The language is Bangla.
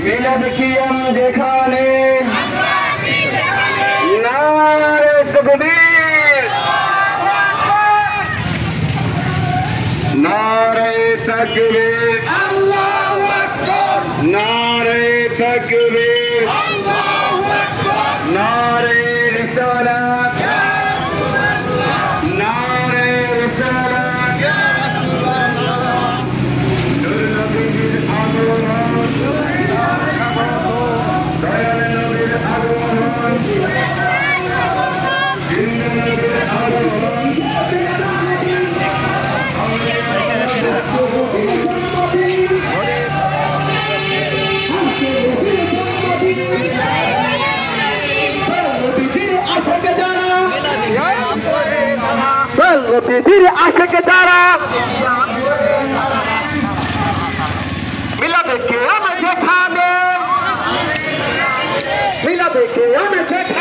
মিলাদ কিয়াম যেখানে নারে তাকবীর নারে তাকবীর আল্লাহু আকবার নারে তাকবীর আল্লাহু আকবার নারে রিসালাত ইয়া রাসূলুল্লাহ নারে রিসালাত ইয়া রাসূলুল্লাহ নূর নবীর আগমন দয়াল নবীর আগমন জিন্দ নবীর আগমন পৃথিবীর আশিক যারা মিলাদ কিয়াম যেখানে মিলাদ কিয়াম যেখানে